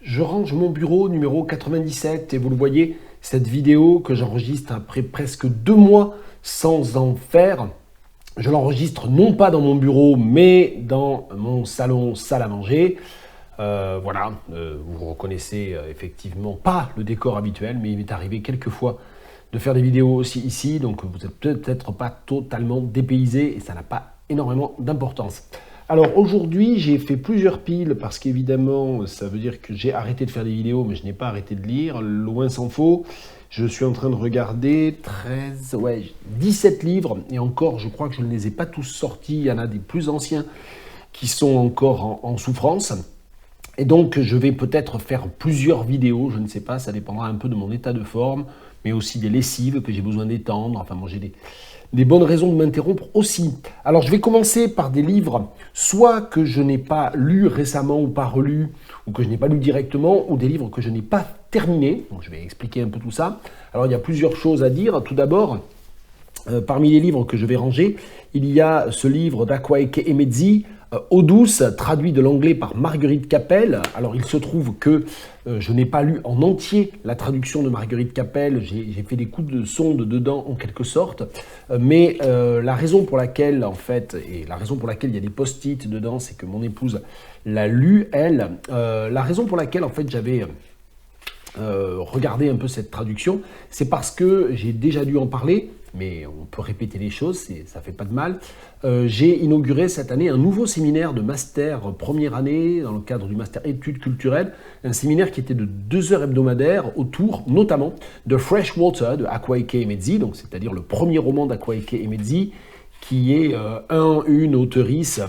Je range mon bureau numéro 97 et vous le voyez, cette vidéo que j'enregistre après presque 2 mois sans en faire, je l'enregistre non pas dans mon bureau mais dans mon salon salle à manger. Vous reconnaissez effectivement pas le décor habituel, mais il m'est arrivé quelques fois de faire des vidéos aussi ici, donc vous n'êtes peut-être pas totalement dépaysé et ça n'a pas énormément d'importance. Alors aujourd'hui, j'ai fait plusieurs piles parce qu'évidemment, ça veut dire que j'ai arrêté de faire des vidéos, mais je n'ai pas arrêté de lire, loin s'en faut. Je suis en train de regarder 17 livres, et encore, je crois que je ne les ai pas tous sortis. Il y en a des plus anciens qui sont encore en souffrance. Et donc, je vais peut-être faire plusieurs vidéos, je ne sais pas, ça dépendra un peu de mon état de forme, mais aussi des lessives que j'ai besoin d'étendre. Enfin, moi, j'ai des bonnes raisons de m'interrompre aussi. Alors, je vais commencer par des livres, soit que je n'ai pas lus récemment ou pas relus, ou que je n'ai pas lus directement, ou des livres que je n'ai pas terminés. Donc, je vais expliquer un peu tout ça. Alors, il y a plusieurs choses à dire. Tout d'abord, parmi les livres que je vais ranger, il y a ce livre d'Akwaeke Emezi, Eau douce, traduit de l'anglais par Marguerite Capel. Alors il se trouve que je n'ai pas lu en entier la traduction de Marguerite Capel, j'ai fait des coups de sonde dedans en quelque sorte, mais la raison pour laquelle en fait, et la raison pour laquelle il y a des post-it dedans, c'est que mon épouse l'a lu elle. La raison pour laquelle en fait j'avais regardé un peu cette traduction, c'est parce que j'ai déjà dû en parler, mais on peut répéter les choses, ça fait pas de mal. J'ai inauguré cette année un nouveau séminaire de master première année, dans le cadre du master études culturelles, un séminaire qui était de 2 heures hebdomadaires autour, notamment, de Freshwater, de Akwaeke Emezi, donc c'est-à-dire le premier roman d'Akwaeke Emezi, qui est une auteurice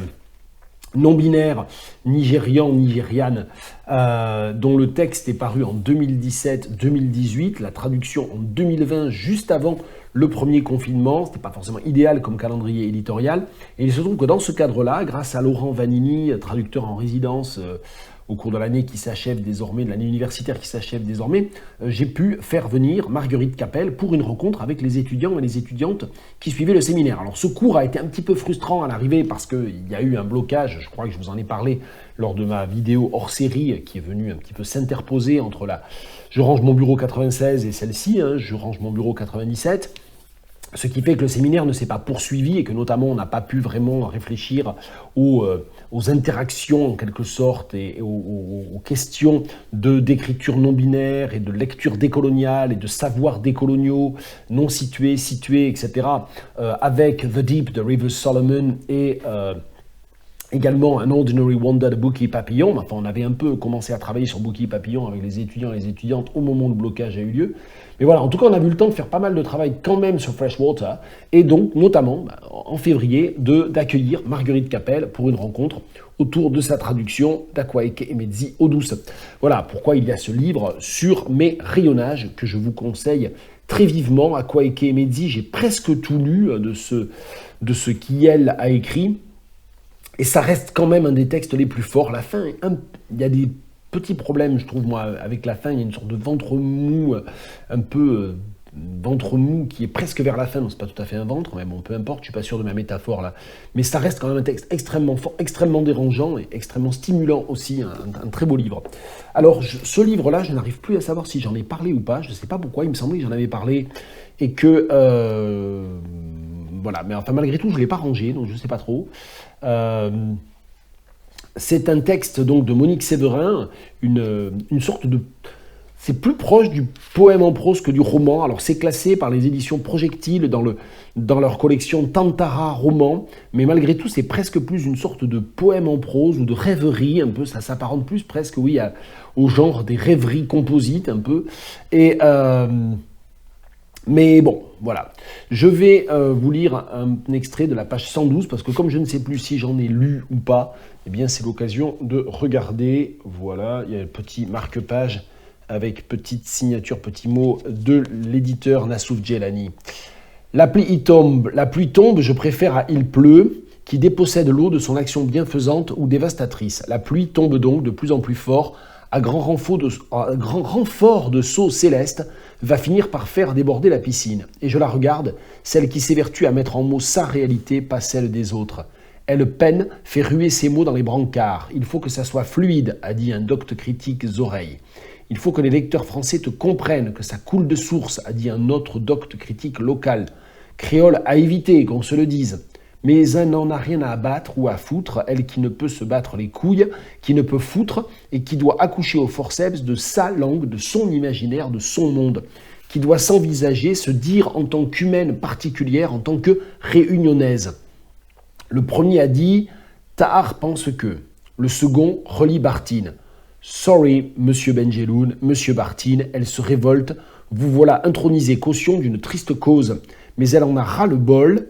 non-binaire, nigériane, dont le texte est paru en 2017-2018, la traduction en 2020, juste avant le premier confinement. C'était pas forcément idéal comme calendrier éditorial. Et il se trouve que dans ce cadre-là, grâce à Laurent Vanini, traducteur en résidence au cours de l'année qui s'achève désormais, de l'année universitaire qui s'achève désormais, j'ai pu faire venir Marguerite Capel pour une rencontre avec les étudiants et les étudiantes qui suivaient le séminaire. Alors ce cours a été un petit peu frustrant à l'arrivée parce qu'il y a eu un blocage, je crois que je vous en ai parlé lors de ma vidéo hors série qui est venue un petit peu s'interposer entre Je range mon bureau 96 et celle-ci, Je range mon bureau 97. Ce qui fait que le séminaire ne s'est pas poursuivi et que notamment on n'a pas pu vraiment réfléchir aux interactions en quelque sorte et aux questions d'écriture non binaire et de lecture décoloniale et de savoirs décoloniaux non situés, etc. Avec The Deep de Rivers Solomon et également An Ordinary Wonder de Bouquet Papillon. Enfin, on avait un peu commencé à travailler sur Bouquet Papillon avec les étudiants et les étudiantes au moment où le blocage a eu lieu. Mais voilà, en tout cas, on a eu le temps de faire pas mal de travail quand même sur Freshwater, et donc, notamment, en février, d'accueillir Marguerite Capel pour une rencontre autour de sa traduction d'Akwaeke Emezi, Eau douce. Voilà pourquoi il y a ce livre sur mes rayonnages que je vous conseille très vivement. Akwaeke Emezi, j'ai presque tout lu de ce qu'elle a écrit. Et ça reste quand même un des textes les plus forts. La fin, il y a des petits problèmes, je trouve, moi, avec la fin. Il y a une sorte de ventre mou, un peu ventre mou qui est presque vers la fin. Donc, c'est pas tout à fait un ventre, mais bon, peu importe, je suis pas sûr de ma métaphore là. Mais ça reste quand même un texte extrêmement fort, extrêmement dérangeant et extrêmement stimulant aussi. Un très beau livre. Alors, ce livre-là, je n'arrive plus à savoir si j'en ai parlé ou pas. Je ne sais pas pourquoi. Il me semblait que j'en avais parlé et que... voilà, mais enfin malgré tout, je ne l'ai pas rangé, donc je ne sais pas trop. C'est un texte donc de Monique Séverin, une sorte de... C'est plus proche du poème en prose que du roman. Alors c'est classé par les éditions Projectile dans leur collection Tantara roman, mais malgré tout c'est presque plus une sorte de poème en prose ou de rêverie un peu. Ça s'apparente plus presque, oui, au genre des rêveries composites un peu. Et mais bon, voilà. Je vais vous lire un extrait de la page 112, parce que comme je ne sais plus si j'en ai lu ou pas, eh bien c'est l'occasion de regarder. Voilà, il y a un petit marque-page avec petite signature, petit mot de l'éditeur Nassouf Djelani. La pluie tombe, je préfère à il pleut, qui dépossède l'eau de son action bienfaisante ou dévastatrice. La pluie tombe donc de plus en plus fort, à grand renfort de seaux célestes, va finir par faire déborder la piscine. Et je la regarde, celle qui s'évertue à mettre en mots sa réalité, pas celle des autres. Elle peine, fait ruer ses mots dans les brancards. Il faut que ça soit fluide, a dit un docte critique Zoreille. Il faut que les lecteurs français te comprennent, que ça coule de source, a dit un autre docte critique local. Créole à éviter, qu'on se le dise. Mais un n'en a rien à abattre ou à foutre, elle qui ne peut se battre les couilles, qui ne peut foutre et qui doit accoucher au forceps de sa langue, de son imaginaire, de son monde, qui doit s'envisager, se dire en tant qu'humaine particulière, en tant que réunionnaise. Le premier a dit « Tahar pense que ». Le second relit Bartine. « Sorry, monsieur Benjeloun, monsieur Bartine, elle se révolte. Vous voilà intronisé caution d'une triste cause. Mais elle en a ras-le-bol,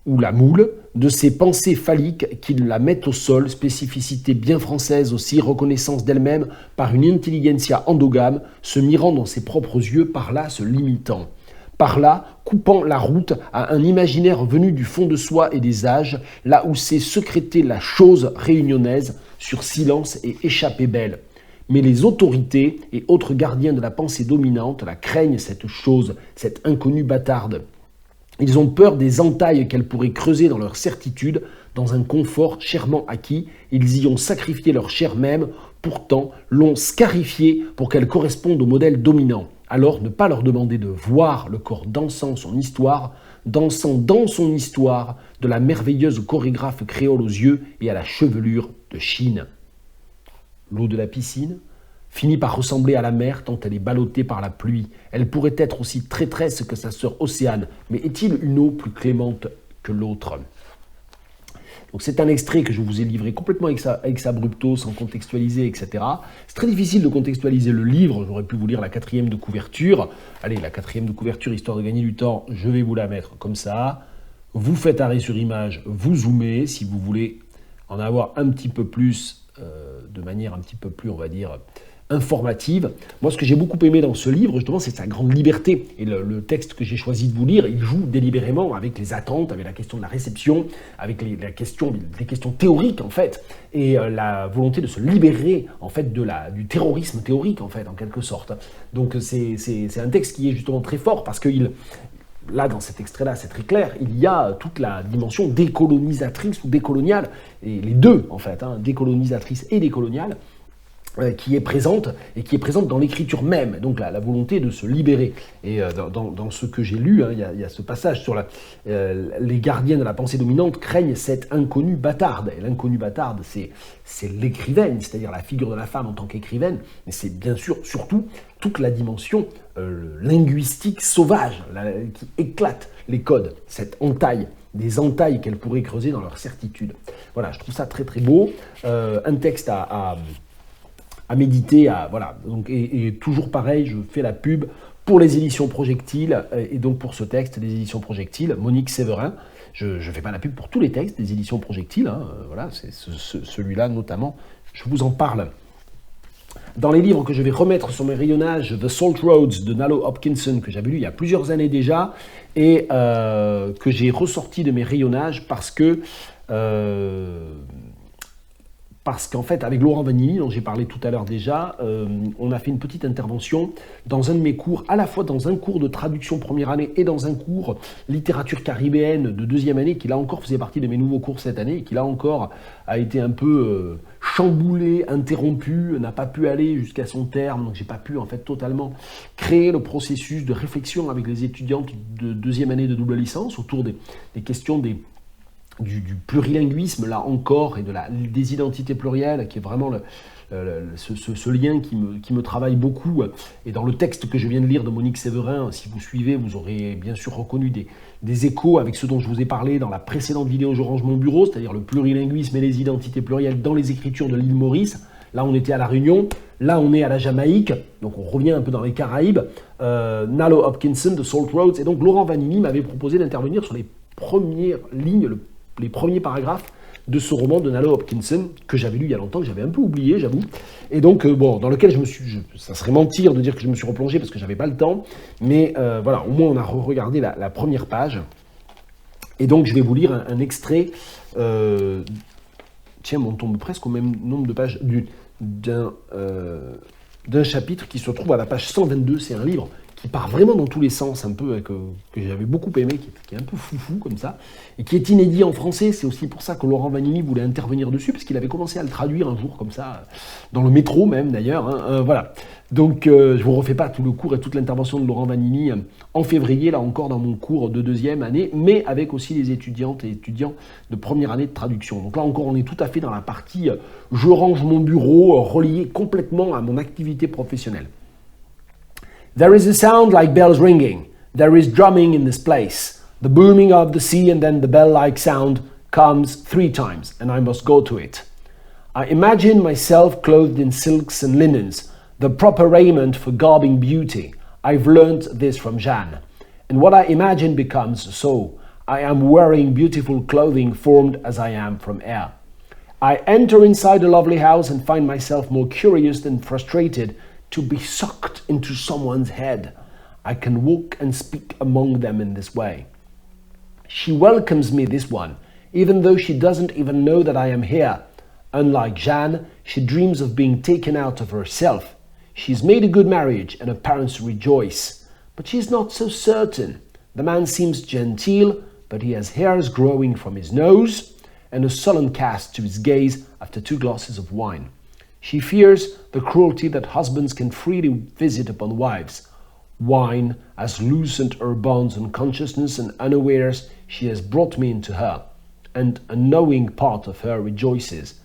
ou la moule, de ces pensées phalliques qui la mettent au sol, spécificité bien française aussi, reconnaissance d'elle-même par une intelligentsia endogame, se mirant dans ses propres yeux, par là se limitant. Par là, coupant la route à un imaginaire venu du fond de soi et des âges, là où s'est secrétée la chose réunionnaise, sur silence et échappée belle. Mais les autorités et autres gardiens de la pensée dominante la craignent cette chose, cette inconnue bâtarde. Ils ont peur des entailles qu'elle pourrait creuser dans leur certitude, dans un confort chèrement acquis. Ils y ont sacrifié leur chair même, pourtant l'ont scarifiée pour qu'elle corresponde au modèle dominant. Alors ne pas leur demander de voir le corps dansant son histoire, dansant dans son histoire de la merveilleuse chorégraphe créole aux yeux et à la chevelure de Chine. L'eau de la piscine finit par ressembler à la mer tant elle est ballottée par la pluie. Elle pourrait être aussi traîtresse que sa sœur Océane, mais est-il une eau plus clémente que l'autre ? Donc c'est un extrait que je vous ai livré complètement ex abrupto, sans contextualiser, etc. C'est très difficile de contextualiser le livre, j'aurais pu vous lire la 4e de couverture. Allez, la 4e de couverture, histoire de gagner du temps, je vais vous la mettre comme ça. Vous faites arrêt sur image, vous zoomez, si vous voulez en avoir un petit peu plus, de manière un petit peu plus, on va dire, informative. Moi, ce que j'ai beaucoup aimé dans ce livre, justement, c'est sa grande liberté. Et le texte que j'ai choisi de vous lire, il joue délibérément avec les attentes, avec la question de la réception, avec les questions théoriques, en fait, et la volonté de se libérer, en fait, du terrorisme théorique, en fait, en quelque sorte. Donc, c'est un texte qui est justement très fort, parce que là, dans cet extrait-là, c'est très clair, il y a toute la dimension décolonisatrice ou décoloniale, et les deux, en fait, décolonisatrice et décoloniale, qui est présente, et qui est présente dans l'écriture même, donc la volonté de se libérer. Et dans ce que j'ai lu, il y a ce passage sur les gardiens de la pensée dominante craignent cette inconnue bâtarde. Et l'inconnue bâtarde, c'est l'écrivaine, c'est-à-dire la figure de la femme en tant qu'écrivaine, mais c'est bien sûr surtout toute la dimension linguistique sauvage, qui éclate les codes, cette entaille, des entailles qu'elle pourrait creuser dans leur certitude. Voilà, je trouve ça très très beau. Un texte à méditer, voilà. Donc, et toujours pareil, je fais la pub pour les éditions Projectiles, et donc pour ce texte des éditions Projectiles, Monique Séverin. Je ne fais pas la pub pour tous les textes des éditions Projectiles, voilà, c'est celui-là notamment, je vous en parle. Dans les livres que je vais remettre sur mes rayonnages, The Salt Roads de Nalo Hopkinson, que j'avais lu il y a plusieurs années déjà, et que j'ai ressorti de mes rayonnages parce qu'en fait, avec Laurent Vanini, dont j'ai parlé tout à l'heure déjà, on a fait une petite intervention dans un de mes cours, à la fois dans un cours de traduction première année et dans un cours littérature caribéenne de deuxième année, qui là encore faisait partie de mes nouveaux cours cette année, et qui là encore a été un peu chamboulé, interrompu, n'a pas pu aller jusqu'à son terme, donc j'ai pas pu en fait totalement créer le processus de réflexion avec les étudiantes de deuxième année de double licence autour des questions du plurilinguisme, là encore, et des identités plurielles, qui est vraiment ce lien qui me travaille beaucoup. Et dans le texte que je viens de lire de Monique Séverin, si vous suivez, vous aurez bien sûr reconnu des échos avec ce dont je vous ai parlé dans la précédente vidéo Je range mon bureau, c'est-à-dire le plurilinguisme et les identités plurielles dans les écritures de l'île Maurice. Là, on était à La Réunion, là, on est à la Jamaïque, donc on revient un peu dans les Caraïbes. Nalo Hopkinson de Salt Roads, et donc Laurent Vanini m'avait proposé d'intervenir sur les premières lignes, les premiers paragraphes de ce roman de Nalo Hopkinson, que j'avais lu il y a longtemps, que j'avais un peu oublié, j'avoue, et donc, dans lequel ça serait mentir de dire que je me suis replongé parce que j'avais pas le temps, mais voilà, au moins on a regardé la première page, et donc je vais vous lire un extrait, tiens, on tombe presque au même nombre de pages, d'un chapitre qui se trouve à la page 122, c'est un livre qui part vraiment dans tous les sens, un peu, que j'avais beaucoup aimé, qui est un peu foufou comme ça, et qui est inédit en français. C'est aussi pour ça que Laurent Vanini voulait intervenir dessus, parce qu'il avait commencé à le traduire un jour comme ça, dans le métro même d'ailleurs. Voilà. Donc je ne vous refais pas tout le cours et toute l'intervention de Laurent Vanini en février, là encore dans mon cours de 2e année, mais avec aussi les étudiantes et étudiants de première année de traduction. Donc là encore, on est tout à fait dans la partie je range mon bureau, relié complètement à mon activité professionnelle. There is a sound like bells ringing. There is drumming in this place. The booming of the sea and then the bell-like sound comes 3 times, and I must go to it. I imagine myself clothed in silks and linens, the proper raiment for garbing beauty. I've learnt this from Jeanne. And what I imagine becomes so. I am wearing beautiful clothing formed as I am from air. I enter inside a lovely house and find myself more curious than frustrated to be sucked into someone's head. I can walk and speak among them in this way. She welcomes me, this one, even though she doesn't even know that I am here. Unlike Jeanne, she dreams of being taken out of herself. She's made a good marriage and her parents rejoice. But she's not so certain. The man seems genteel, but he has hairs growing from his nose and a sullen cast to his gaze after 2 glasses of wine. She fears the cruelty that husbands can freely visit upon wives. Wine has loosened her bonds and consciousness, and unawares she has brought me into her, and a knowing part of her rejoices.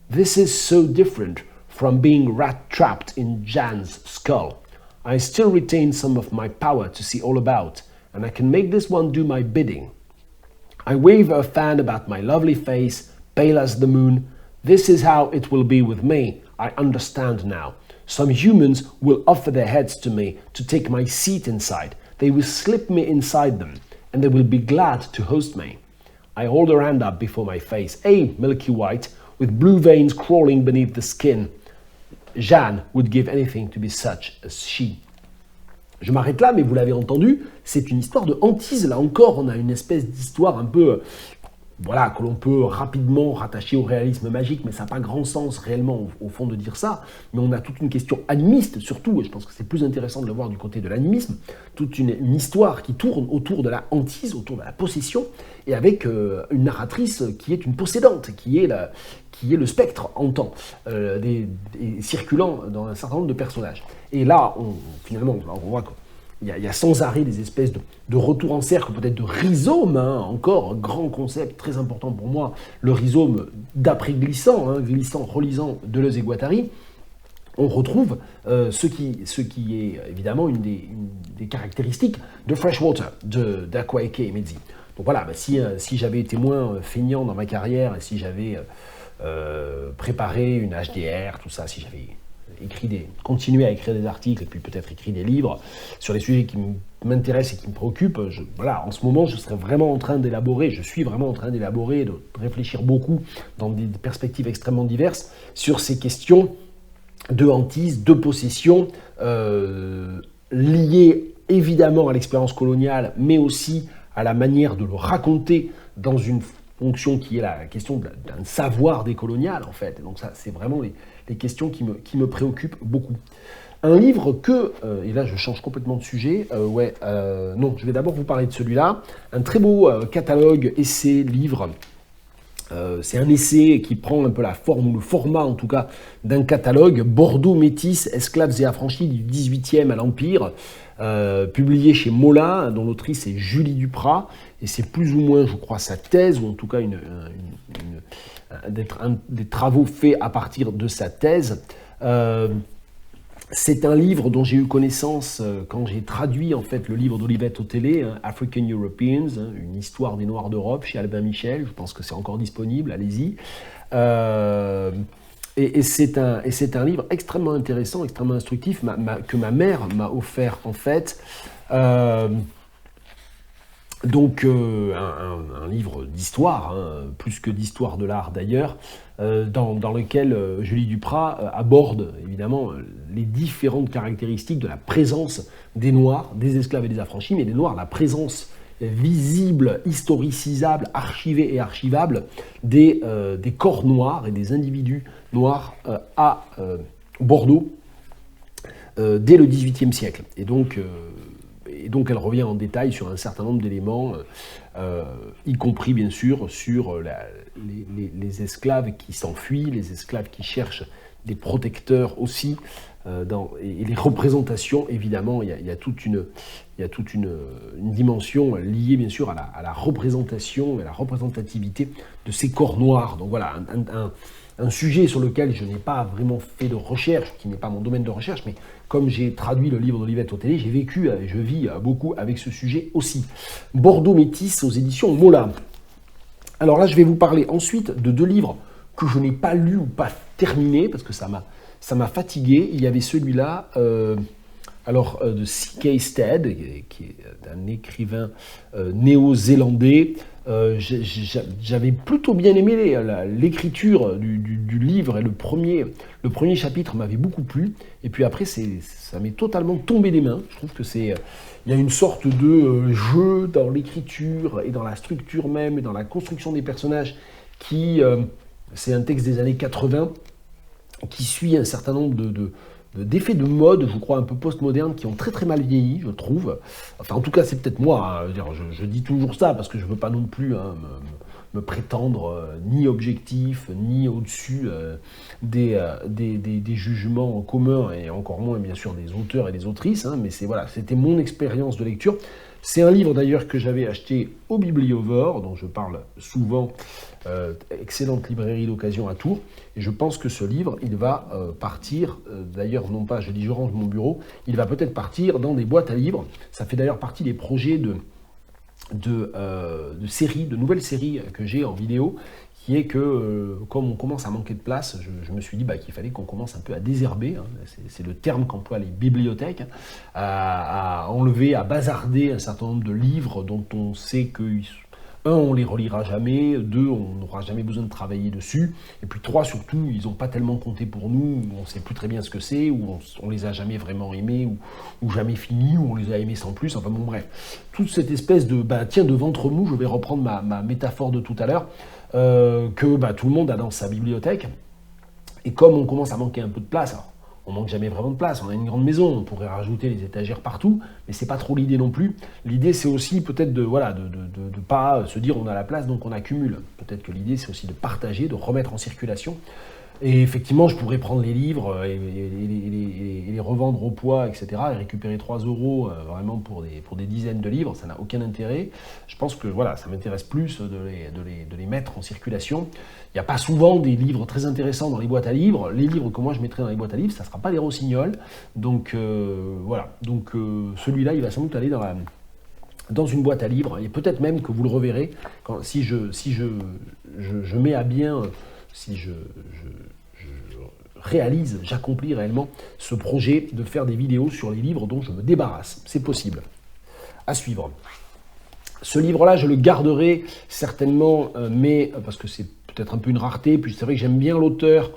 This is so different from being rat-trapped in Jan's skull. I still retain some of my power to see all about, and I can make this one do my bidding. I wave her fan about my lovely face, pale as the moon. This is how it will be with me. I understand now. Some humans will offer their heads to me to take my seat inside. They will slip me inside them, and they will be glad to host me. I hold her hand up before my face, a milky white, with blue veins crawling beneath the skin. Jeanne would give anything to be such as she. Je m'arrête là, mais vous l'avez entendu, c'est une histoire de hantise. Là encore, on a une espèce d'histoire un peu, voilà, que l'on peut rapidement rattacher au réalisme magique, mais ça n'a pas grand sens réellement au fond de dire ça. Mais on a toute une question animiste surtout, et je pense que c'est plus intéressant de le voir du côté de l'animisme, toute une histoire qui tourne autour de la hantise, autour de la possession, et avec une narratrice qui est une possédante, qui est le spectre hantant, circulant dans un certain nombre de personnages. Et là, finalement, on voit qu'il y a sans arrêt des espèces de retours en cercle, peut-être de rhizome, encore, un grand concept très important pour moi, le rhizome d'après glissant, glissant, relisant Deleuze et Guattari. On retrouve ce qui est évidemment une des caractéristiques de Freshwater, d'Akwaeke Emezi. Donc voilà, si j'avais été moins feignant dans ma carrière, et si j'avais préparé une HDR, tout ça, si j'avais continué à écrire des articles et puis peut-être écrit des livres sur les sujets qui m'intéressent et qui me préoccupent, en ce moment, je suis vraiment en train d'élaborer, de réfléchir beaucoup dans des perspectives extrêmement diverses sur ces questions de hantise, de possession, liées évidemment à l'expérience coloniale, mais aussi à la manière de le raconter dans une fonction qui est la question d'un savoir décolonial, en fait. Et donc ça, c'est vraiment les questions qui me préoccupent beaucoup. Un livre et là je change complètement de sujet, non, je vais d'abord vous parler de celui-là, un très beau catalogue, essai, livre. C'est un essai qui prend un peu la forme, ou le format en tout cas, d'un catalogue, Bordeaux métis, esclaves et affranchis du 18e à l'Empire, publié chez Mola, dont l'autrice est Julie Duprat, et c'est plus ou moins, je crois, sa thèse, ou en tout cas des travaux faits à partir de sa thèse. C'est un livre dont j'ai eu connaissance quand j'ai traduit en fait le livre d'Olivette Otélé, African Europeans, une histoire des Noirs d'Europe chez Albin Michel. Je pense que c'est encore disponible, allez-y. Et c'est un livre extrêmement intéressant, extrêmement instructif, que ma mère m'a offert en fait. Donc un livre d'histoire, plus que d'histoire de l'art d'ailleurs, dans lequel Julie Duprat aborde évidemment les différentes caractéristiques de la présence des Noirs, des esclaves et des affranchis, mais des Noirs, la présence visible, historicisable, archivée et archivable des corps noirs et des individus noirs à Bordeaux, dès le XVIIIe siècle. Et donc, elle revient en détail sur un certain nombre d'éléments, y compris bien sûr sur les esclaves qui s'enfuient, les esclaves qui cherchent des protecteurs aussi, et les représentations, évidemment, il y a toute une dimension liée bien sûr à la représentation et à la représentativité de ces corps noirs. Donc voilà, un sujet sur lequel je n'ai pas vraiment fait de recherche, qui n'est pas mon domaine de recherche, mais comme j'ai traduit le livre d'Olivette Otélé, j'ai vécu, je vis beaucoup avec ce sujet aussi. Bordeaux Métis aux éditions Mola. Alors là, je vais vous parler ensuite de 2 livres que je n'ai pas lus ou pas terminés, parce que ça m'a fatigué. Il y avait celui-là, de C.K. Stead, qui est un écrivain néo-zélandais. J'avais plutôt bien aimé l'écriture du livre, et le premier chapitre m'avait beaucoup plu. Et puis après, ça m'est totalement tombé des mains. Je trouve que il y a une sorte de jeu dans l'écriture et dans la structure même et dans la construction des personnages c'est un texte des années 80 qui suit un certain nombre d'effets de mode, je crois, un peu post-modernes, qui ont très très mal vieilli, je trouve. Enfin, en tout cas, c'est peut-être moi. Je dis toujours ça parce que je ne veux pas non plus me prétendre ni objectif, ni au-dessus des jugements communs, et encore moins, bien sûr, des auteurs et des autrices. Mais c'était mon expérience de lecture. C'est un livre d'ailleurs que j'avais acheté au Bibliovore, dont je parle souvent, excellente librairie d'occasion à Tours. Et je pense que ce livre, il va partir, d'ailleurs non pas, je range mon bureau, il va peut-être partir dans des boîtes à livres. Ça fait d'ailleurs partie des projets de nouvelles séries que j'ai en vidéo, qui est que, comme on commence à manquer de place, je me suis dit qu'il fallait qu'on commence un peu à désherber, c'est le terme qu'emploient les bibliothèques, à enlever, à bazarder un certain nombre de livres dont on sait que, on les relira jamais, 2, on n'aura jamais besoin de travailler dessus, et puis 3, surtout, ils n'ont pas tellement compté pour nous, on ne sait plus très bien ce que c'est, ou on les a jamais vraiment aimés, ou jamais finis, ou on les a aimés sans plus, enfin bon bref. Toute cette espèce de ventre mou, je vais reprendre ma métaphore de tout à l'heure, que tout le monde a dans sa bibliothèque, et comme on commence à manquer un peu de place, alors, on manque jamais vraiment de place, on a une grande maison, on pourrait rajouter les étagères partout, mais c'est pas trop l'idée non plus. L'idée c'est aussi peut-être de pas se dire on a la place donc on accumule. Peut-être que l'idée c'est aussi de partager, de remettre en circulation. Et effectivement, je pourrais prendre les livres et les revendre au poids, etc., et récupérer 3 € vraiment pour des dizaines de livres, ça n'a aucun intérêt. Je pense que ça m'intéresse plus de les mettre en circulation. Il n'y a pas souvent des livres très intéressants dans les boîtes à livres. Les livres que moi je mettrai dans les boîtes à livres, ça ne sera pas des Rossignols. Donc celui-là, il va sans doute aller dans une boîte à livres, et peut-être même que vous le reverrez si je mets à bien, si je réalise, j'accomplis réellement ce projet de faire des vidéos sur les livres dont je me débarrasse. C'est possible. À suivre. Ce livre-là, je le garderai certainement, mais parce que c'est peut-être un peu une rareté, puis c'est vrai que j'aime bien l'auteur.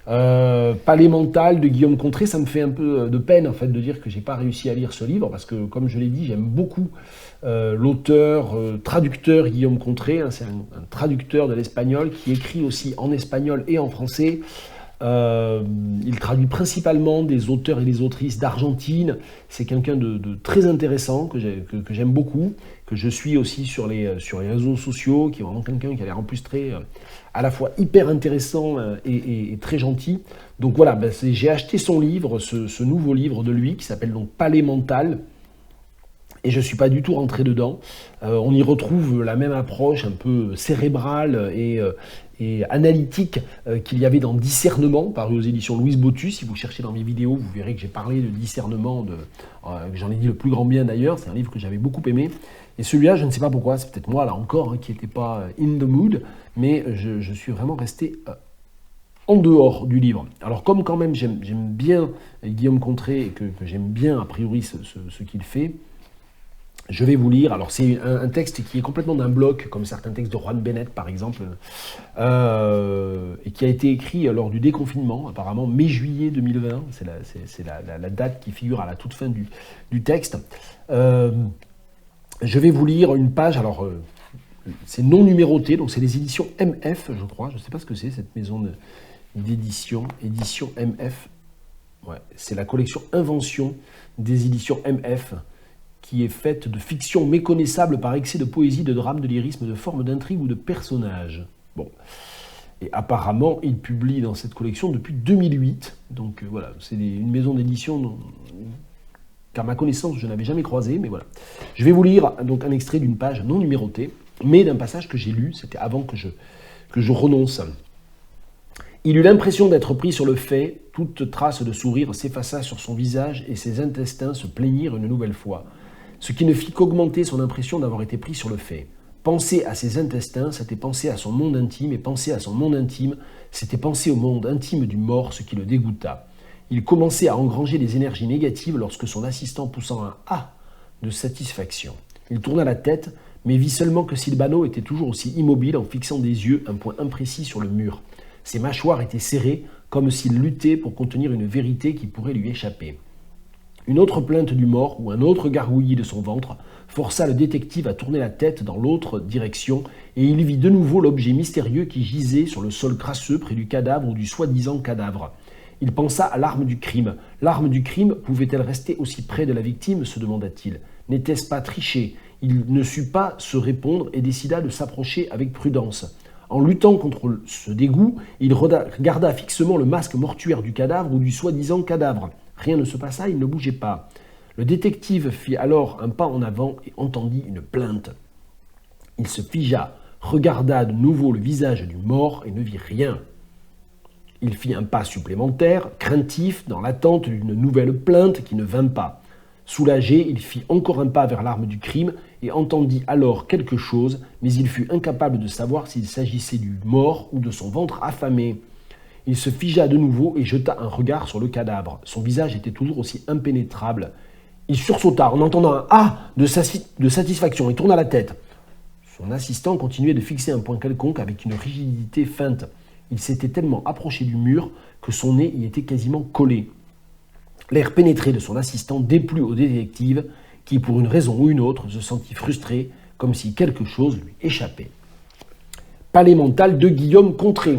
Palais Mental de Guillaume Contré, ça me fait un peu de peine en fait de dire que j'ai pas réussi à lire ce livre, parce que comme je l'ai dit, j'aime beaucoup l'auteur, traducteur Guillaume Contré, c'est un traducteur de l'espagnol qui écrit aussi en espagnol et en français. Il traduit principalement des auteurs et des autrices d'Argentine. C'est quelqu'un de très intéressant que j'aime beaucoup, que je suis aussi sur les réseaux sociaux, qui est vraiment quelqu'un qui a l'air en plus très à la fois hyper intéressant et très gentil. Donc voilà, j'ai acheté son livre, ce nouveau livre de lui qui s'appelle donc Palais Mental. Et je ne suis pas du tout rentré dedans. On y retrouve la même approche un peu cérébrale et analytique qu'il y avait dans Discernement, paru aux éditions Louise Botus. Si vous cherchez dans mes vidéos, vous verrez que j'ai parlé de Discernement, j'en ai dit le plus grand bien d'ailleurs, c'est un livre que j'avais beaucoup aimé. Et celui-là, je ne sais pas pourquoi, c'est peut-être moi là encore qui n'étais pas in the mood, mais je suis vraiment resté en dehors du livre. Alors comme quand même j'aime bien Guillaume Contré et que j'aime bien a priori ce qu'il fait, je vais vous lire, alors c'est un texte qui est complètement d'un bloc, comme certains textes de Juan Bennett par exemple, et qui a été écrit lors du déconfinement, apparemment mai-juillet 2020, c'est la date qui figure à la toute fin du texte. Je vais vous lire une page, alors c'est non numéroté, donc c'est les éditions MF, je crois, je ne sais pas ce que c'est cette maison d'édition, édition MF. Ouais, c'est la collection Invention des éditions MF, qui est faite de fiction méconnaissable par excès de poésie, de drame, de lyrisme, de forme, d'intrigue ou de personnage. Bon. Et apparemment, il publie dans cette collection depuis 2008. Donc voilà, c'est une maison d'édition qu'à ma connaissance, je n'avais jamais croisée, mais voilà. Je vais vous lire donc un extrait d'une page non numérotée, mais d'un passage que j'ai lu, c'était avant que je renonce. Il eut l'impression d'être pris sur le fait, toute trace de sourire s'effaça sur son visage et ses intestins se plaignirent une nouvelle fois, ce qui ne fit qu'augmenter son impression d'avoir été pris sur le fait. Penser à ses intestins, c'était penser à son monde intime, et penser à son monde intime, c'était penser au monde intime du mort, ce qui le dégoûta. Il commençait à engranger des énergies négatives lorsque son assistant poussa un « Ah » de satisfaction. Il tourna la tête, mais vit seulement que Silbano était toujours aussi immobile en fixant des yeux un point imprécis sur le mur. Ses mâchoires étaient serrées, comme s'il luttait pour contenir une vérité qui pourrait lui échapper. Une autre plainte du mort ou un autre gargouillis de son ventre força le détective à tourner la tête dans l'autre direction et il vit de nouveau l'objet mystérieux qui gisait sur le sol crasseux près du cadavre ou du soi-disant cadavre. Il pensa à l'arme du crime. L'arme du crime pouvait-elle rester aussi près de la victime, se demanda-t-il. N'était-ce pas tricher? Il ne sut pas se répondre et décida de s'approcher avec prudence. En luttant contre ce dégoût, il regarda fixement le masque mortuaire du cadavre ou du soi-disant cadavre. Rien ne se passa, il ne bougeait pas. Le détective fit alors un pas en avant et entendit une plainte. Il se figea, regarda de nouveau le visage du mort et ne vit rien. Il fit un pas supplémentaire, craintif, dans l'attente d'une nouvelle plainte qui ne vint pas. Soulagé, il fit encore un pas vers l'arme du crime et entendit alors quelque chose, mais il fut incapable de savoir s'il s'agissait du mort ou de son ventre affamé. Il se figea de nouveau et jeta un regard sur le cadavre. Son visage était toujours aussi impénétrable. Il sursauta en entendant un « Ah » de satisfaction et tourna la tête. Son assistant continuait de fixer un point quelconque avec une rigidité feinte. Il s'était tellement approché du mur que son nez y était quasiment collé. L'air pénétré de son assistant déplut au détective qui, pour une raison ou une autre, se sentit frustré, comme si quelque chose lui échappait. Palais mental de Guillaume Contré.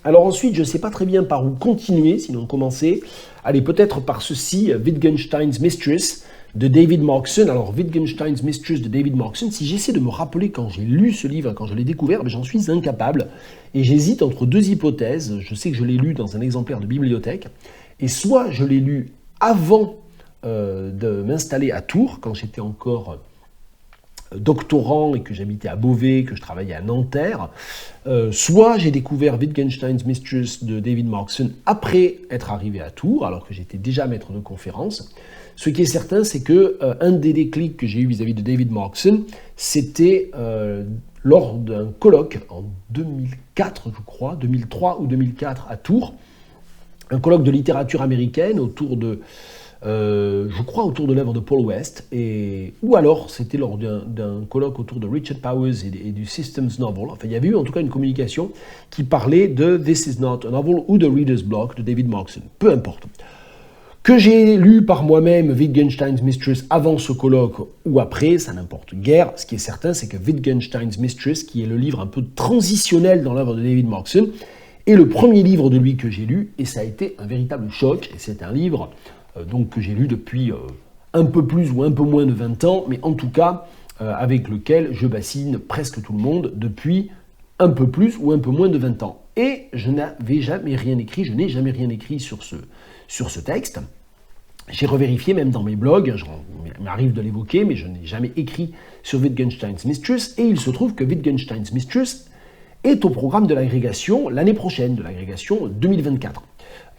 Alors ensuite, je ne sais pas très bien par où continuer, sinon commencer. Allez, peut-être par ceci, Wittgenstein's Mistress de David Markson. Alors, Wittgenstein's Mistress de David Markson, si j'essaie de me rappeler quand j'ai lu ce livre, quand je l'ai découvert, j'en suis incapable. Et j'hésite entre deux hypothèses. Je sais que je l'ai lu dans un exemplaire de bibliothèque. Et soit je l'ai lu avant de m'installer à Tours, quand j'étais encore doctorant et que j'habitais à Beauvais, que je travaillais à Nanterre, soit j'ai découvert Wittgenstein's Mistress de David Markson après être arrivé à Tours, alors que j'étais déjà maître de conférence. Ce qui est certain, c'est que un des déclics que j'ai eu vis-à-vis de David Markson, c'était lors d'un colloque en 2004, je crois, 2003 ou 2004 à Tours, un colloque de littérature américaine autour de je crois autour de l'œuvre de Paul West, ou alors c'était lors d'un colloque autour de Richard Powers et du Systems Novel. Enfin, il y avait eu en tout cas une communication qui parlait de This is not a novel ou de Reader's Block de David Markson, peu importe. Que j'ai lu par moi-même Wittgenstein's Mistress avant ce colloque ou après, ça n'importe guère. Ce qui est certain, c'est que Wittgenstein's Mistress, qui est le livre un peu transitionnel dans l'œuvre de David Markson, est le premier livre de lui que j'ai lu, et ça a été un véritable choc, et c'est un livre donc que j'ai lu depuis un peu plus ou un peu moins de 20 ans, mais en tout cas avec lequel je bassine presque tout le monde depuis un peu plus ou un peu moins de 20 ans. Et je n'avais jamais rien écrit, je n'ai jamais rien écrit sur ce texte. J'ai revérifié même dans mes blogs, il m'arrive de l'évoquer, mais je n'ai jamais écrit sur Wittgenstein's Mistress, et il se trouve que Wittgenstein's Mistress est au programme de l'agrégation l'année prochaine, de l'agrégation 2024.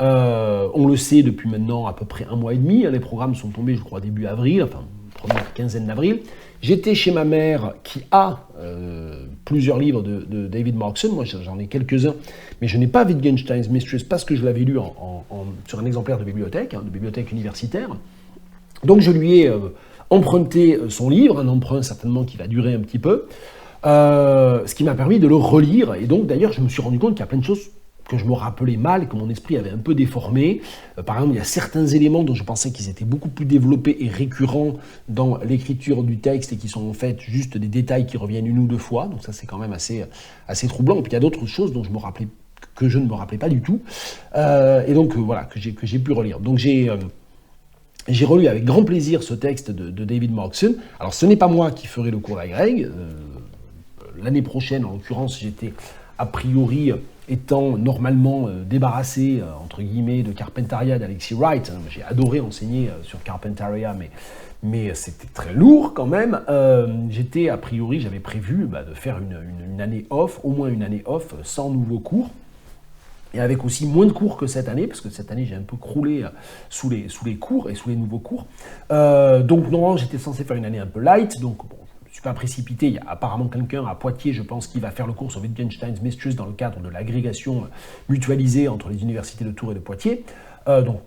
On le sait depuis maintenant à peu près un mois et demi, les programmes sont tombés je crois début avril, enfin première quinzaine d'avril. J'étais chez ma mère qui a plusieurs livres de David Markson, moi j'en ai quelques-uns, mais je n'ai pas Wittgenstein's Mistress parce que je l'avais lu sur un exemplaire de bibliothèque universitaire. Donc je lui ai emprunté son livre, un emprunt certainement qui va durer un petit peu, ce qui m'a permis de le relire, et donc d'ailleurs je me suis rendu compte qu'il y a plein de choses que je me rappelais mal, que mon esprit avait un peu déformé. Par exemple, il y a certains éléments dont je pensais qu'ils étaient beaucoup plus développés et récurrents dans l'écriture du texte et qui sont en fait juste des détails qui reviennent une ou deux fois. Donc ça, c'est quand même assez troublant. Et puis il y a d'autres choses dont je me rappelais que je ne me rappelais pas du tout, et donc voilà, que j'ai pu relire. Donc j'ai relu avec grand plaisir ce texte de David Moxon. Alors ce n'est pas moi qui ferai le cours à Greg, l'année prochaine en l'occurrence j'étais a priori étant normalement débarrassé, entre guillemets, de Carpentaria d'Alexis Wright. J'ai adoré enseigner sur Carpentaria, mais c'était très lourd quand même. J'étais, a priori, j'avais prévu de faire une année off, au moins une année off, sans nouveaux cours. Et avec aussi moins de cours que cette année, parce que cette année j'ai un peu croulé sous les cours et sous les nouveaux cours. Donc normalement j'étais censé faire une année un peu light, donc bon, je ne suis pas précipité. Il y a apparemment quelqu'un à Poitiers, je pense, qui va faire le cours sur Wittgenstein's Mistress dans le cadre de l'agrégation mutualisée entre les universités de Tours et de Poitiers. Donc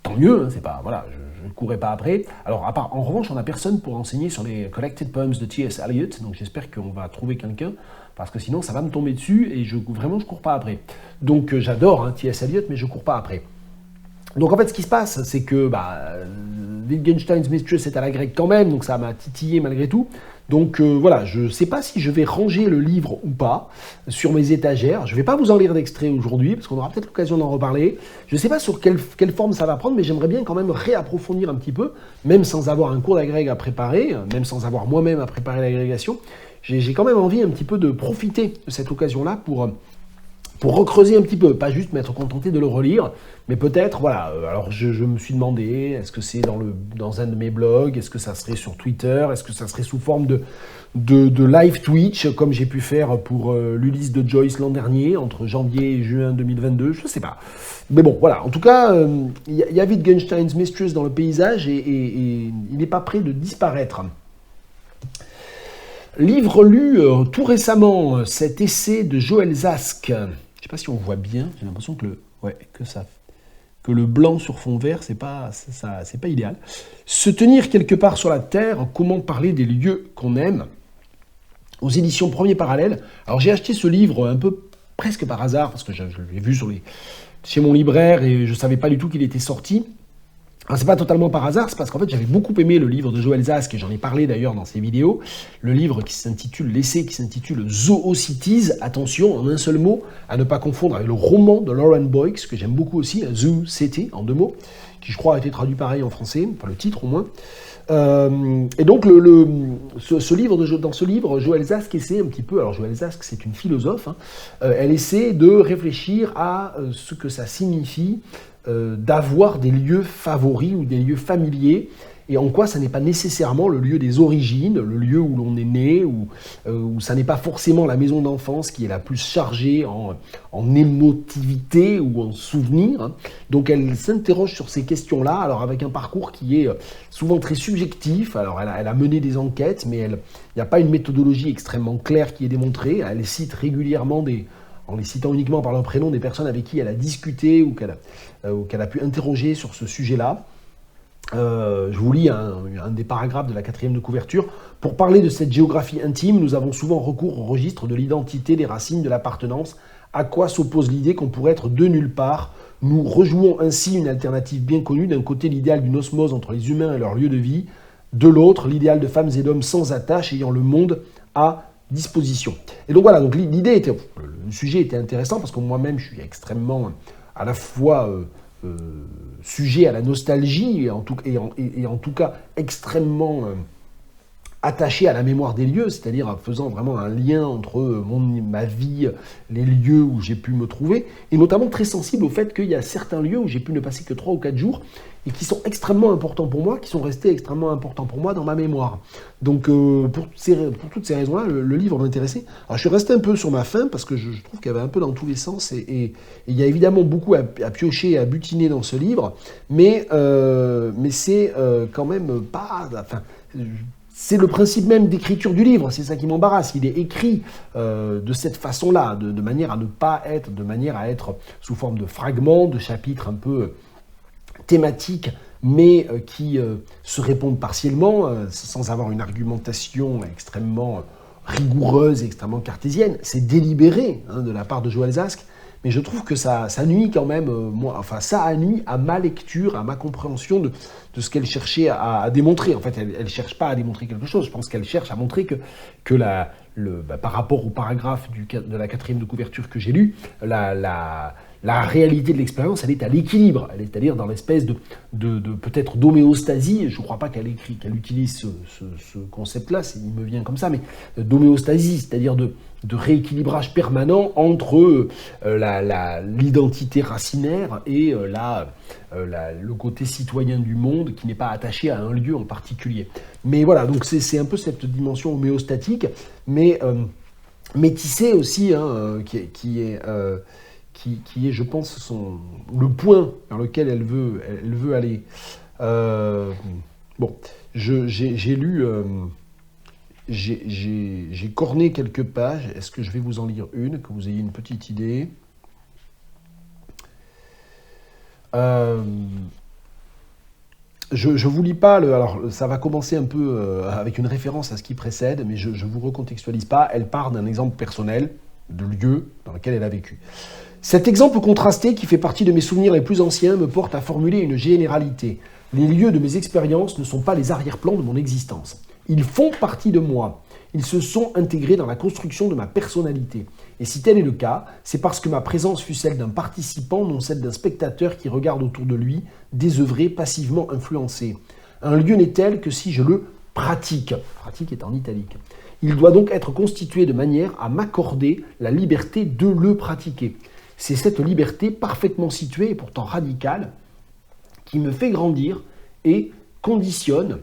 tant mieux, hein, c'est pas, voilà, je ne courais pas après. Alors en revanche, on n'a personne pour enseigner sur les Collected Poems de T.S. Eliot, donc j'espère qu'on va trouver quelqu'un, parce que sinon ça va me tomber dessus et vraiment je cours pas après. Donc j'adore T.S. Eliot, mais je cours pas après. Donc en fait ce qui se passe, c'est que Wittgenstein's Mistress est à la grecque quand même, donc ça m'a titillé malgré tout. Donc voilà, je ne sais pas si je vais ranger le livre ou pas sur mes étagères. Je ne vais pas vous en lire d'extrait aujourd'hui, parce qu'on aura peut-être l'occasion d'en reparler. Je ne sais pas sur quelle forme ça va prendre, mais j'aimerais bien quand même réapprofondir un petit peu, même sans avoir un cours d'agrég à préparer, même sans avoir moi-même à préparer l'agrégation. J'ai quand même envie un petit peu de profiter de cette occasion-là pour recreuser un petit peu, pas juste m'être contenté de le relire, mais peut-être, voilà, alors je me suis demandé, est-ce que c'est dans un de mes blogs, est-ce que ça serait sur Twitter, est-ce que ça serait sous forme de live Twitch, comme j'ai pu faire pour l'Ulysse de Joyce l'an dernier, entre janvier et juin 2022, je ne sais pas. Mais bon, voilà, en tout cas, il y a Wittgenstein's Mistress dans le paysage et il n'est pas prêt de disparaître. Livre lu tout récemment, cet essai de Joël Zask. Je ne sais pas si on voit bien, j'ai l'impression que le blanc sur fond vert, c'est pas idéal. Se tenir quelque part sur la terre, comment parler des lieux qu'on aime, aux éditions Premier Parallèle. Alors j'ai acheté ce livre un peu presque par hasard, parce que je l'ai vu chez mon libraire et je ne savais pas du tout qu'il était sorti. Alors, c'est pas totalement par hasard, c'est parce qu'en fait j'avais beaucoup aimé le livre de Joël Zask, et j'en ai parlé d'ailleurs dans ses vidéos, l'essai qui s'intitule Zoocities, attention, en un seul mot, à ne pas confondre avec le roman de Lauren Boyce, que j'aime beaucoup aussi, Zoo City, en 2 mots, qui je crois a été traduit pareil en français, enfin le titre au moins. Et donc dans ce livre, Joël Zask essaie un petit peu, alors Joël Zask c'est une philosophe, elle essaie de réfléchir à ce que ça signifie d'avoir des lieux favoris ou des lieux familiers, et en quoi ça n'est pas nécessairement le lieu des origines, le lieu où l'on est né, ou ça n'est pas forcément la maison d'enfance qui est la plus chargée en émotivité ou en souvenirs. Donc elle s'interroge sur ces questions-là, alors avec un parcours qui est souvent très subjectif. Alors elle a mené des enquêtes, mais il n'y a pas une méthodologie extrêmement claire qui est démontrée. Elle cite régulièrement en les citant uniquement par leur prénom, des personnes avec qui elle a discuté ou qu'elle a pu interroger sur ce sujet-là. Je vous lis un des paragraphes de la 4e de couverture. Pour parler de cette géographie intime, nous avons souvent recours au registre de l'identité, des racines, de l'appartenance. À quoi s'oppose l'idée qu'on pourrait être de nulle part? Nous rejouons ainsi une alternative bien connue. D'un côté, l'idéal d'une osmose entre les humains et leur lieu de vie. De l'autre, l'idéal de femmes et d'hommes sans attache, ayant le monde à disposition. Et donc voilà, donc le sujet était intéressant parce que moi-même je suis extrêmement à la fois sujet à la nostalgie et en tout cas extrêmement attaché à la mémoire des lieux, c'est-à-dire en faisant vraiment un lien entre ma vie, les lieux où j'ai pu me trouver, et notamment très sensible au fait qu'il y a certains lieux où j'ai pu ne passer que 3 ou 4 jours et qui sont extrêmement importants pour moi, qui sont restés extrêmement importants pour moi dans ma mémoire. Donc pour toutes ces raisons-là, le livre m'intéressait. Alors je suis resté un peu sur ma faim parce que je trouve qu'il y avait un peu dans tous les sens et il y a évidemment beaucoup à piocher et à butiner dans ce livre, mais c'est quand même pas... Enfin, c'est le principe même d'écriture du livre, c'est ça qui m'embarrasse. Il est écrit de cette façon-là, de manière à être sous forme de fragments, de chapitres un peu thématiques, mais qui se répondent partiellement, sans avoir une argumentation extrêmement rigoureuse et extrêmement cartésienne. C'est délibéré de la part de Joël Zask, mais je trouve que ça nuit quand même, ça a nuit à ma lecture, à ma compréhension de ce qu'elle cherchait à démontrer. En fait, elle ne cherche pas à démontrer quelque chose, je pense qu'elle cherche à montrer que par rapport au paragraphe de la 4e de couverture que j'ai lu, la réalité de l'expérience, elle est à l'équilibre, elle est c'est-à-dire dans l'espèce de peut-être d'homéostasie. Je ne crois pas qu'elle utilise ce concept-là, il me vient comme ça, mais d'homéostasie, c'est-à-dire de rééquilibrage permanent entre l'identité racinaire et le côté citoyen du monde qui n'est pas attaché à un lieu en particulier. Mais voilà, donc c'est un peu cette dimension homéostatique, mais métissée aussi, hein, qui est, je pense, le point vers lequel elle veut aller. Bon, j'ai lu... J'ai corné quelques pages. Est-ce que je vais vous en lire une, que vous ayez une petite idée? Je vous lis pas, alors ça va commencer un peu avec une référence à ce qui précède, mais je vous recontextualise pas. Elle part d'un exemple personnel, de lieu dans lequel elle a vécu. Cet exemple contrasté, qui fait partie de mes souvenirs les plus anciens, me porte à formuler une généralité. Les lieux de mes expériences ne sont pas les arrière-plans de mon existence. Ils font partie de moi. Ils se sont intégrés dans la construction de ma personnalité. Et si tel est le cas, c'est parce que ma présence fut celle d'un participant, non celle d'un spectateur qui regarde autour de lui, désœuvré, passivement influencé. Un lieu n'est tel que si je le pratique. Pratique est en italique. Il doit donc être constitué de manière à m'accorder la liberté de le pratiquer. C'est cette liberté parfaitement située et pourtant radicale qui me fait grandir et conditionne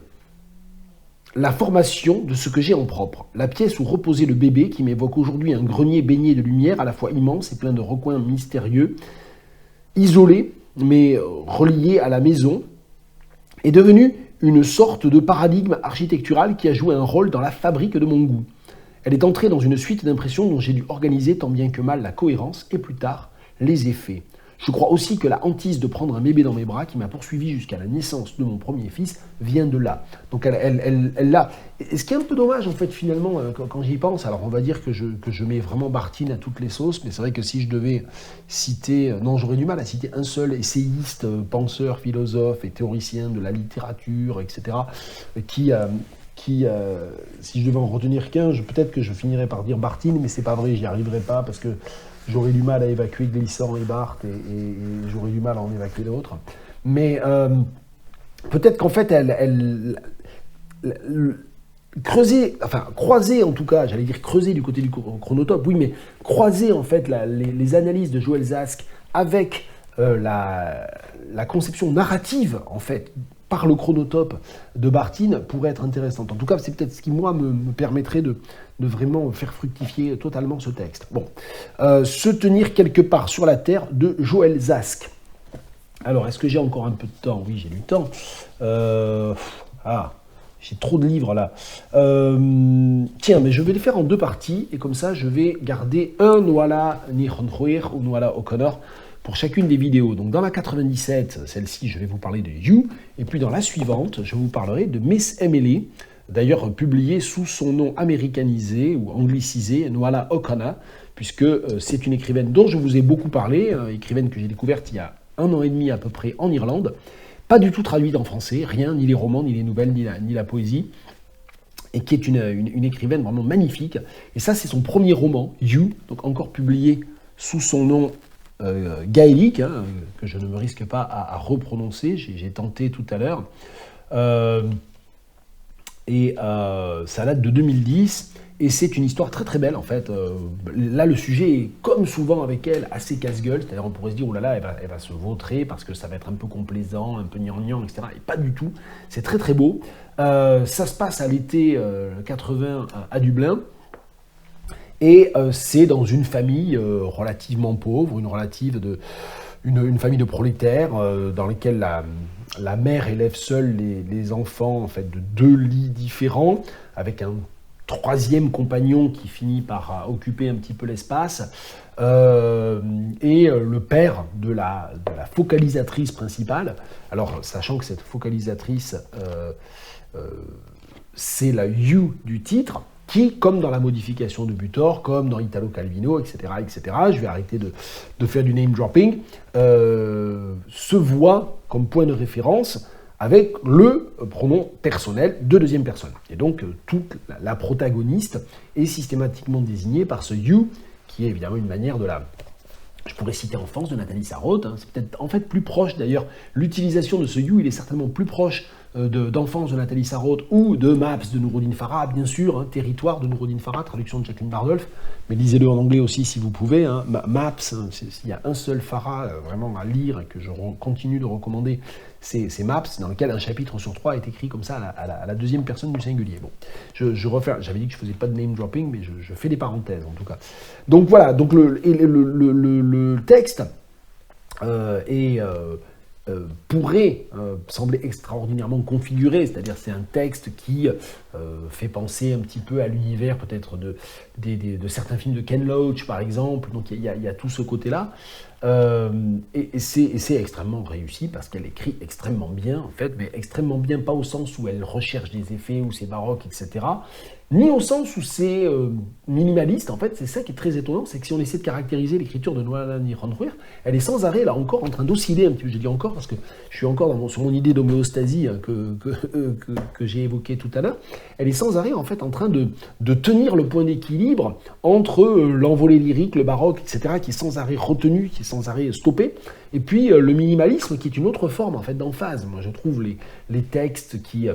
la formation de ce que j'ai en propre. La pièce où reposait le bébé, qui m'évoque aujourd'hui un grenier baigné de lumière, à la fois immense et plein de recoins mystérieux, isolé, mais relié à la maison, est devenue une sorte de paradigme architectural qui a joué un rôle dans la fabrique de mon goût. Elle est entrée dans une suite d'impressions dont j'ai dû organiser tant bien que mal la cohérence et plus tard les effets. Je crois aussi que la hantise de prendre un bébé dans mes bras, qui m'a poursuivi jusqu'à la naissance de mon premier fils, vient de là. Donc elle l'a. Et ce qui est un peu dommage, en fait, finalement, quand j'y pense, alors on va dire que je mets vraiment Barthes à toutes les sauces, mais c'est vrai que si je devais citer, non, j'aurais du mal à citer un seul essayiste, penseur, philosophe et théoricien de la littérature, etc., qui si je devais en retenir qu'un, peut-être que je finirais par dire Barthes, mais c'est pas vrai, j'y arriverai pas, parce que j'aurais du mal à évacuer Glissant et Barthes, et j'aurais du mal à en évacuer d'autres. Mais peut-être qu'en fait, croiser en tout cas, j'allais dire creuser du côté du chronotope, oui, mais croiser en fait les analyses de Joël Zask avec la conception narrative, en fait, par le chronotope de Barthes pourrait être intéressante. En tout cas, c'est peut-être ce qui, moi, me permettrait de vraiment faire fructifier totalement ce texte. Bon, Se tenir quelque part sur la terre de Joël Zask. Alors, est-ce que j'ai encore un peu de temps? Oui, j'ai du temps. J'ai trop de livres là. Tiens, mais je vais les faire en deux parties, et comme ça, je vais garder un Nuala Nihonhuir ou Nuala O'Connor pour chacune des vidéos. Donc dans la 97, celle-ci, je vais vous parler de You, et puis dans la suivante, je vous parlerai de Miss Emily, d'ailleurs publiée sous son nom américanisé ou anglicisé, Nuala O'Connor, puisque c'est une écrivaine dont je vous ai beaucoup parlé, écrivaine que j'ai découverte il y a 1 an et demi à peu près en Irlande, pas du tout traduite en français, rien, ni les romans, ni les nouvelles, ni la poésie, et qui est une écrivaine vraiment magnifique. Et ça, c'est son premier roman, You, donc encore publié sous son nom gaélique, hein, que je ne me risque pas à reprononcer, j'ai tenté tout à l'heure. Ça date de 2010, et c'est une histoire très très belle en fait. Là, le sujet est, comme souvent avec elle, assez casse-gueule, c'est-à-dire on pourrait se dire, oh là là, elle va se vautrer parce que ça va être un peu complaisant, un peu gnangnan, etc. Et pas du tout, c'est très très beau. Ça se passe à l'été 80 à Dublin. Et c'est dans une famille relativement pauvre, une famille de prolétaires dans laquelle la mère élève seule les enfants en fait, de 2 lits différents, avec un 3e compagnon qui finit par occuper un petit peu l'espace, et le père de la focalisatrice principale. Alors, sachant que cette focalisatrice, c'est la You du titre, qui, comme dans la modification de Butor, comme dans Italo Calvino, etc., je vais arrêter de faire du name dropping, se voit comme point de référence avec le pronom personnel de deuxième personne. Et donc, toute la protagoniste est systématiquement désignée par ce you, qui est évidemment une manière de la... Je pourrais citer Enfance de Nathalie Sarraute, hein. C'est peut-être en fait plus proche d'ailleurs, l'utilisation de ce you, il est certainement plus proche d'Enfance de Nathalie Sarraute ou de Maps de Noureddin Farah, bien sûr, hein, Territoire de Noureddin Farah, traduction de Jacqueline Bardolph, mais lisez-le en anglais aussi si vous pouvez. Hein. Maps, il y a un seul Farah vraiment à lire et que je continue de recommander, c'est Maps, dans lequel un chapitre sur 3 est écrit comme ça à la deuxième personne du singulier. Bon, je refais, j'avais dit que je ne faisais pas de name dropping, mais je fais des parenthèses en tout cas. Donc voilà, donc le texte pourrait sembler extraordinairement configuré, c'est-à-dire c'est un texte qui fait penser un petit peu à l'univers peut-être de certains films de Ken Loach par exemple, donc il y a tout ce côté-là, et c'est extrêmement réussi parce qu'elle écrit extrêmement bien en fait, mais extrêmement bien pas au sens où elle recherche des effets, où c'est baroque, etc., ni au sens où c'est minimaliste. En fait, c'est ça qui est très étonnant, c'est que si on essaie de caractériser l'écriture de Noalani Randruir, elle est sans arrêt, là encore, en train d'osciller un petit peu. Je dis encore parce que je suis encore sur mon idée d'homéostasie hein, que j'ai évoquée tout à l'heure. Elle est sans arrêt, en fait, en train de tenir le point d'équilibre entre l'envolée lyrique, le baroque, etc., qui est sans arrêt retenu, qui est sans arrêt stoppé, et puis le minimalisme, qui est une autre forme, en fait, d'emphase. Moi, je trouve les textes qui...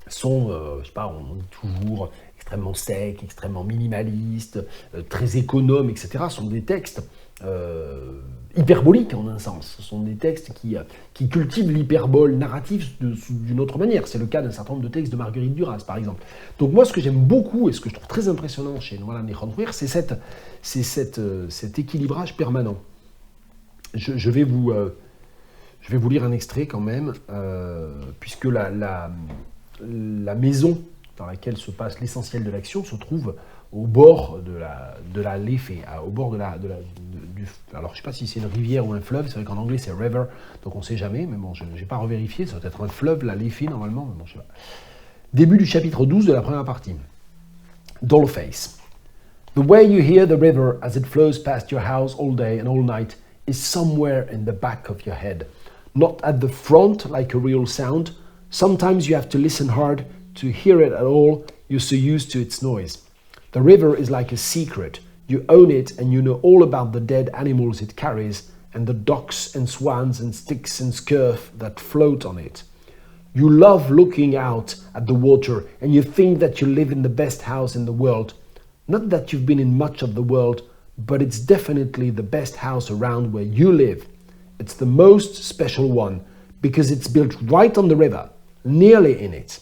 sont, je sais pas, on dit toujours extrêmement secs, extrêmement minimalistes, très économes, etc., sont des textes hyperboliques en un sens. Ce sont des textes qui cultivent l'hyperbole narrative d'une autre manière. C'est le cas d'un certain nombre de textes de Marguerite Duras, par exemple. Donc moi, ce que j'aime beaucoup et ce que je trouve très impressionnant chez Noalani Randruir, c'est cet équilibrage permanent. Je vais vous lire un extrait quand même, puisque la maison dans laquelle se passe l'essentiel de l'action se trouve au bord de la Liffey, au bord alors je ne sais pas si c'est une rivière ou un fleuve, c'est vrai qu'en anglais c'est river, donc on ne sait jamais, mais bon, je n'ai pas revérifié, ça doit être un fleuve, la Liffey normalement, mais bon, je sais pas. Début du chapitre 12 de la première partie. Dollface. The way you hear the river as it flows past your house all day and all night is somewhere in the back of your head, not at the front like a real sound. Sometimes you have to listen hard to hear it at all, you're so used to its noise. The river is like a secret. You own it and you know all about the dead animals it carries and the ducks and swans and sticks and scurf that float on it. You love looking out at the water and you think that you live in the best house in the world. Not that you've been in much of the world, but it's definitely the best house around where you live. It's the most special one because it's built right on the river, nearly in it.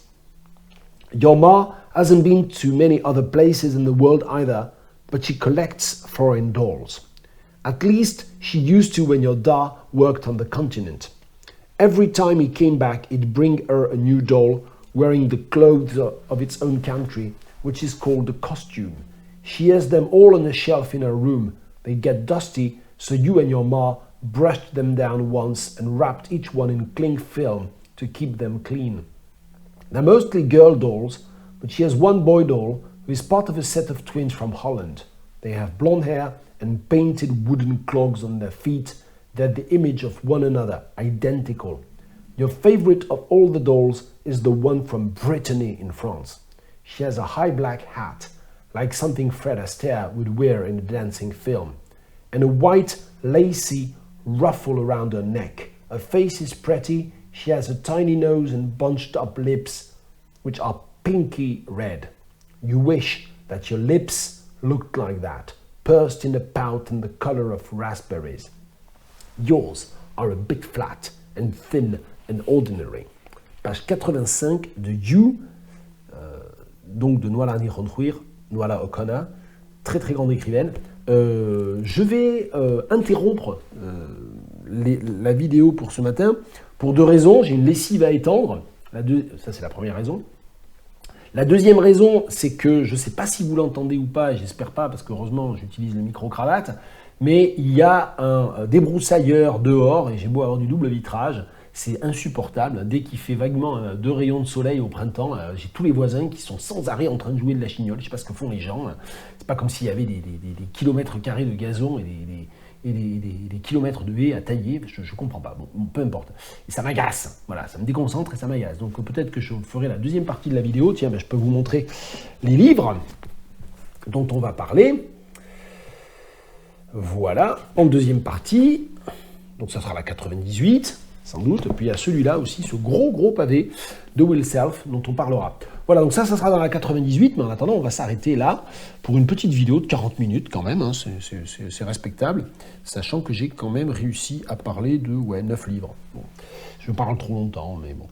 Your ma hasn't been to many other places in the world either, but she collects foreign dolls. At least she used to when your da worked on the continent. Every time he came back, he'd bring her a new doll wearing the clothes of its own country, which is called the costume. She has them all on a shelf in her room. They get dusty, so you and your ma brushed them down once and wrapped each one in cling film to keep them clean. They're mostly girl dolls, but she has one boy doll who is part of a set of twins from Holland. They have blonde hair and painted wooden clogs on their feet. They're the image of one another, identical. Your favorite of all the dolls is the one from Brittany in France. She has a high black hat, like something Fred Astaire would wear in a dancing film, and a white, lacy ruffle around her neck. Her face is pretty. She has a tiny nose and bunched up lips, which are pinky red. You wish that your lips looked like that, pursed in a pout and the color of raspberries. Yours are a bit flat and thin and ordinary. Page 85 de You, donc de Noalani Randruir, Nuala O'Connor, très très grande écrivaine. Je vais interrompre la vidéo pour ce matin pour deux raisons. J'ai une lessive à étendre, ça c'est la première raison. La deuxième raison, c'est que je ne sais pas si vous l'entendez ou pas, et j'espère pas parce qu'heureusement j'utilise le micro-cravate, mais il y a un débroussailleur dehors et j'ai beau avoir du double vitrage, c'est insupportable. Dès qu'il fait vaguement 2 rayons de soleil au printemps, j'ai tous les voisins qui sont sans arrêt en train de jouer de la chignole. Je sais pas ce que font les gens. C'est pas comme s'il y avait des kilomètres carrés de gazon et des kilomètres de haies à tailler. Je comprends pas. Bon, peu importe. Et ça m'agace. Voilà, ça me déconcentre et ça m'agace. Donc peut-être que je ferai la deuxième partie de la vidéo. Tiens, je peux vous montrer les livres dont on va parler. Voilà, en deuxième partie. Donc ça sera la 98, sans doute. Puis il y a celui-là aussi, ce gros pavé de Will Self dont on parlera. Voilà, donc ça sera dans la 98, mais en attendant, on va s'arrêter là pour une petite vidéo de 40 minutes quand même, hein, c'est respectable, sachant que j'ai quand même réussi à parler de 9 livres. Bon, je parle trop longtemps, mais bon,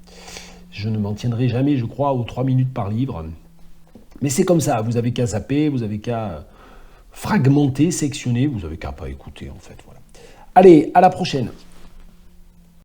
je ne m'en tiendrai jamais, je crois, aux 3 minutes par livre. Mais c'est comme ça, vous avez qu'à zapper, vous avez qu'à fragmenter, sectionner, vous avez qu'à pas écouter en fait. Voilà. Allez, à la prochaine.